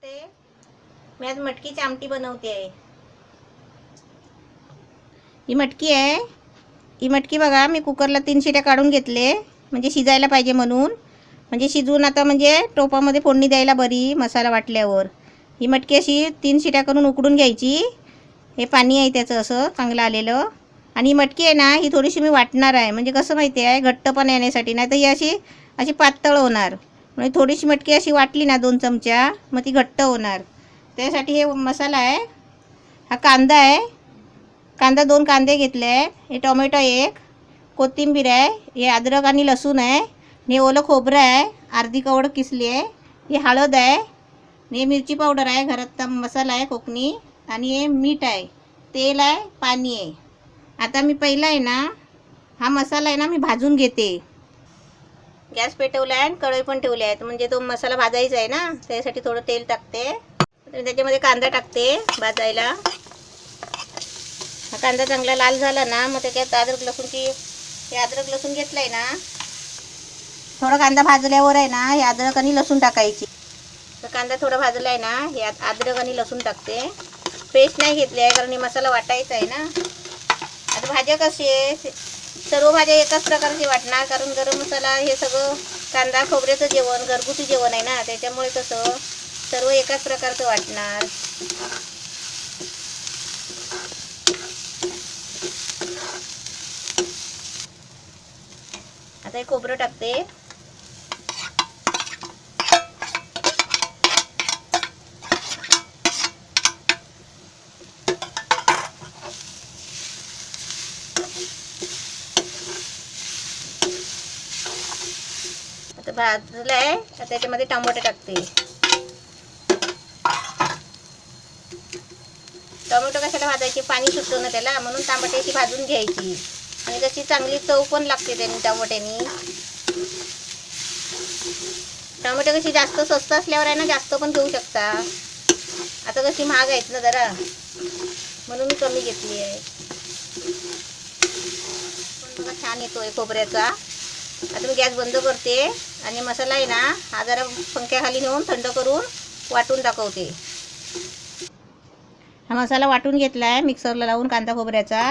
नमस्ते. मी आज मटकीची आमटी बनवते आहे. ही मटकी आहे. ही मटकी बघा, मी कुकरला 3 शिट्या काढून घेतले, म्हणजे शिजायला पाहिजे म्हणून. म्हणजे शिजून आता म्हणजे टोपामध्ये फोडणी द्यायला बरी मसाला वाटल्यावर. ही मटकी अशी 3 शिट्या करून उकडून घ्यायची. हे पाणी आहे त्याचं असं चांगलं आलेलं. आणि ही मटकी आहे ना, ही थोडीशी मी वाटणार आहे, म्हणजे कसं माहिती आहे, घट्टपणा येण्यासाठी. नाही तर ही अशी अशी पातळ होणार. म्हणजे थोडीशी मटकी अशी वाटली ना 2 चमचा, मग ती घट्ट होणार. त्यासाठी हे मसाला आहे. हा कांदा आहे. कांदा 2 कांदे घेतले आहे. हे टोमॅटो 1, कोथिंबीर आहे. हे अद्रक आणि लसूण आहे. हे ओलं खोबरं आहे, अर्धी कवड किसली आहे. ही हळद आहे. हे मिरची पावडर आहे, घरात मसाला आहे कोकणी. आणि हे मीठ आहे, तेल आहे, पाणी आहे. आता मी पहिला आहे ना, हा मसाला आहे ना मी भाजून घेते. गॅस पेटवला आहे आणि कढई पण ठेवली आहे, म्हणजे तो मसाला भाजायचा आहे ना, त्यासाठी थोडं तेल टाकते. त्याच्यामध्ये कांदा टाकते भाजायला. हा कांदा चांगला लाल झाला ना, मग त्याच्यात अद्रक लसूण घेतलं आहे ना. थोडा कांदा भाजल्यावर आहे ना, हे अद्रक आणि लसूण टाकायची. तर कांदा थोडा भाजला आहे ना, हे अद्रक आणि लसूण टाकते. पेस्ट नाही घेतली आहे, कारण हे मसाला वाटायचा आहे ना. आता भाज्या कशी आहे, सर्व भाज्या एकाच प्रकारची वाटणार, कारण गरम मसाला हे सगळं कांदा खोबऱ्याचं जेवण घरगुती जेवण आहे ना, त्याच्यामुळे कसं सर्व एकाच प्रकारचं वाटणार. आता हे खोबरं टाकते. आता भाजलं आहे, आता त्याच्यामध्ये टमाटे टाकते. टोमॅटो कशाला भाजायची, पाणी सुटतं ना त्याला, म्हणून टमाट्याची भाजून घ्यायची. आणि तशी चांगली चव पण लागते त्यांनी टमाट्यानी. टोमॅटो कशी जास्त स्वस्त असल्यावर आहे ना, जास्त पण घेऊ शकता. आता कशी महाग आहेत ना जरा, म्हणून मी कमी घेतली आहे. पण बघा छान येतोय खोबऱ्याचा. आता मी गॅस बंद करते आणि मसाला आहे ना, हा जरा पंख्याखाली नेऊन थंड करून वाटून दाखवते. हा मसाला वाटून घेतला आहे मिक्सरला लावून कांदा खोबऱ्याचा.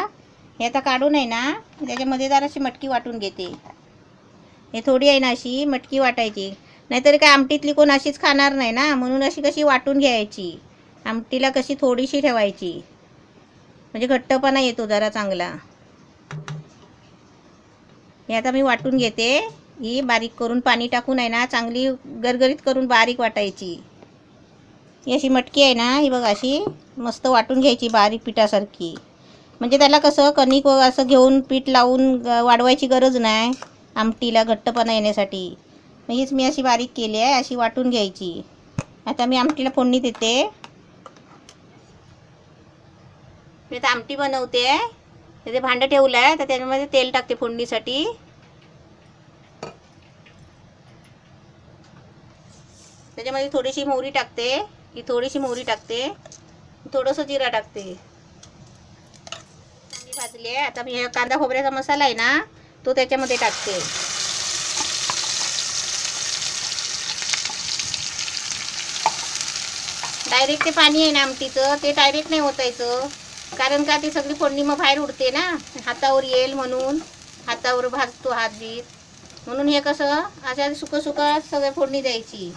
हे आता काढून आहे ना, त्याच्यामध्ये जराशी मटकी वाटून घेते. हे थोडी आहे ना अशी मटकी वाटायची, नाहीतरी काय आमटीतली कोण अशीच खाणार नाही ना, म्हणून अशी कशी वाटून घ्यायची. आमटीला कशी थोडीशी ठेवायची, म्हणजे घट्टपणा येतो जरा चांगला. हे आता मी वाटून घेते. ही बारीक करून पाणी टाकून आहे ना, चांगली गरगरीत करून बारीक वाटायची. ही अशी मटकी आहे ना, ही बघा अशी मस्त वाटून घ्यायची बारीक पिठासारखी. म्हणजे त्याला कसं कणिक असं घेऊन पीठ लावून वाढवायची गरज नाही आमटीला घट्टपणा येण्यासाठी. हीच मी अशी बारीक केली आहे, अशी वाटून घ्यायची. आता मी आमटीला फोडणी देते. मी आता आमटी बनवते. ते भांडं ठेवलं आहे, तर त्याच्यामध्ये तेल टाकते फोडणीसाठी. त्याच्यामध्ये थोडीशी मोहरी टाकते. ही थोडीशी मोहरी टाकते, थोडंसं जिरा टाकते. चांगली भाजली आहे. आता मी कांदा खोबऱ्याचा मसाला आहे ना, तो त्याच्यामध्ये टाकते. डायरेक्ट ते पाणी आहे ना आमटीचं, ते डायरेक्ट नाही ओतायचं, कारण का ती सगळी फोडणी मग बाहेर उडते ना, हातावर येईल म्हणून. हातावर भाजतो हात बीत, म्हणून हे कसं अशा सुकं सगळं फोडणी द्यायची.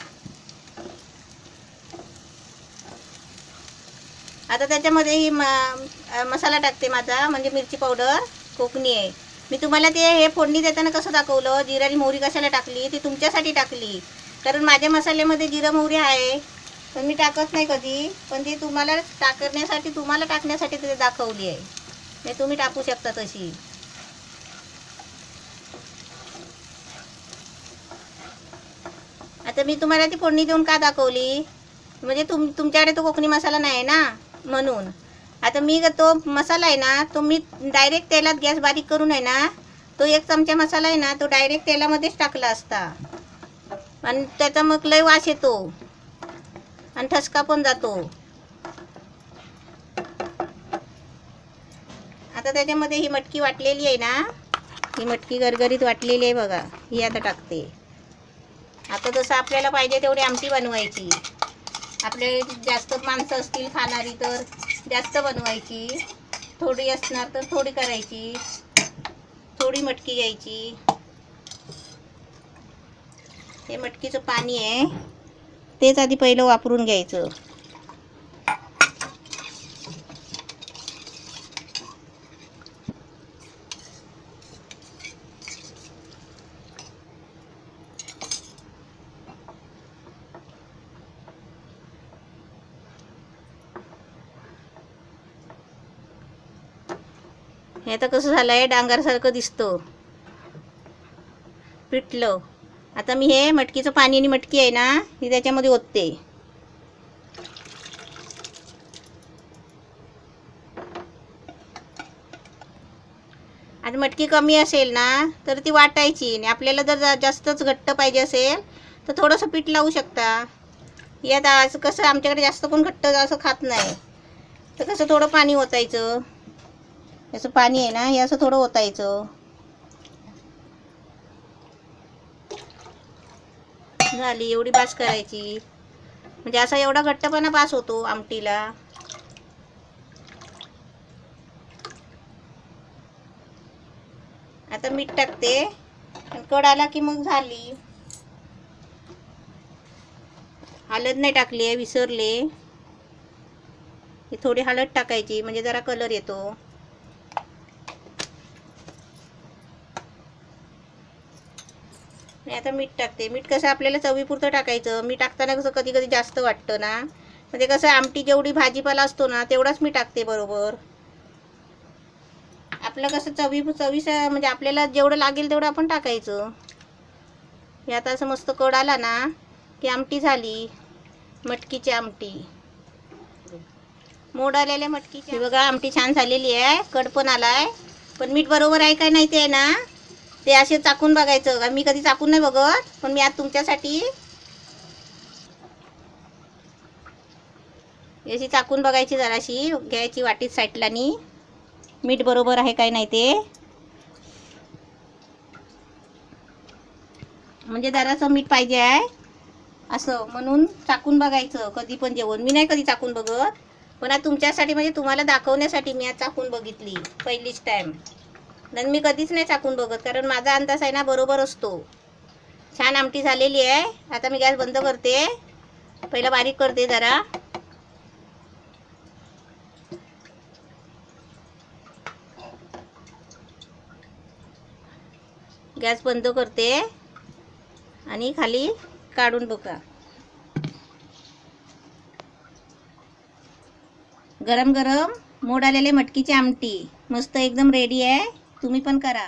आता त्याच्यामध्ये ही मसाला टाकते माझा, म्हणजे मिरची पावडर कोकणी आहे. मी तुम्हाला ते हे फोडणी देताना कसं दाखवलं, जिरा आणि मोहरी कशाला टाकली, ती तुमच्यासाठी टाकली, कारण माझ्या मसाल्यामध्ये जिरा मोहरी आहे, पण मी टाकत नाही कधी. पण ती तुम्हाला टाकण्यासाठी ते दाखवली आहे. ते तुम्ही टाकू शकता तशी. आता मी तुम्हाला ती फोडणी देऊन का दाखवली, म्हणजे तुमच्याकडे तो कोकणी मसाला नाही आहे ना, म्हणून. आता मी तो मसाला आहे ना, तो मी डायरेक्ट तेलात गॅस बारीक करून आहे ना, तो 1 चमचा मसाला आहे ना, तो डायरेक्ट तेलामध्येच टाकला असता, आणि त्याचा मग लय वास येतो आणि ठसका पण जातो. आता त्याच्यामध्ये ही मटकी वाटलेली आहे ना, ही मटकी गरगरीत वाटलेली आहे बघा, ही आता टाकते. आता जसं आपल्याला पाहिजे तेवढी आमटी बनवायची. आपले जास्त माणसं असतील खाणारी तर जास्त बनवायची, थोडी असणार तर थोडी करायची. थोडी मटकी घ्यायची. हे मटकीचं पाणी आहे तेच आधी पहिलं वापरून घ्यायचं. हे आता कसं झालंय, डांगरसारखं दिसतं, पिठलं. आता मी हे मटकीचं पाणी आणि मटकी आहे ना ही त्याच्यामध्ये ओतते. आता मटकी कमी असेल ना तर ती वाटायची, आणि आपल्याला जर जास्तच घट्ट पाहिजे असेल तर थोडंसं पीठ लावू शकता. यात असं कसं आमच्याकडे जास्त कोण घट्ट असं खात नाही, तर कसं थोडं पाणी ओतायचं. याचं पाणी आहे ना हे असं थोडं ओतायचं. झाली एवढी बास करायची, म्हणजे असा एवढा घट्टपणा बास होतो आमटीला. आता मीठ टाकते, कड आला की मग झाली. हळद नाही टाकली आहे, विसरले. थोडी हळद टाकायची म्हणजे जरा कलर येतो. आता मीठ टाकते. मीठ कसं आपल्याला चवीपुरतं टाकायचं. मीठ टाकताना कसं कधी कधी जास्त वाटतं ना, म्हणजे कसं आमटी जेवढी भाजीपाला असतो ना तेवढाच मी टाकते बरोबर. आपलं कसं चवीस म्हणजे आपल्याला जेवढं लागेल तेवढं आपण टाकायचं. हे आता असं मस्त कड आला ना की आमटी झाली, मटकीची आमटी. मोड आलेल्या मटकीची. हे बघा आमटी छान झालेली आहे, कड पण आलाय. पण मीठ बरोबर आहे काय नाही ते आहे ना ते असे चाकून बघायचं. मी कधी चाकून नाही बघत, पण मी आज तुमच्यासाठी अशी चाकून बघायची, जराशी घ्यायची वाटीत साईडला नी मीठ बरोबर आहे काय नाही ते. म्हणजे जरासं मीठ पाहिजे आहे असं म्हणून चाकून बघायचं कधी पण जेवण. मी नाही कधी चाकून बघत, पण आज तुमच्यासाठी म्हणजे तुम्हाला दाखवण्यासाठी मी आज चाकून बघितली पहिलीच टाईम. नंतर मी कधीच नाही चाकून बघत, कारण माझा अंदाज आहे ना बरोबर असतो. छान आमटी झालेली आहे. आता मी गॅस बंद करते, पहिला बारीक करते जरा. गॅस बंद करते आणि खाली काढून बघा. गरम गरम मोड आलेले मटकीची आमटी मस्त एकदम रेडी आहे. तुम्ही पण करा.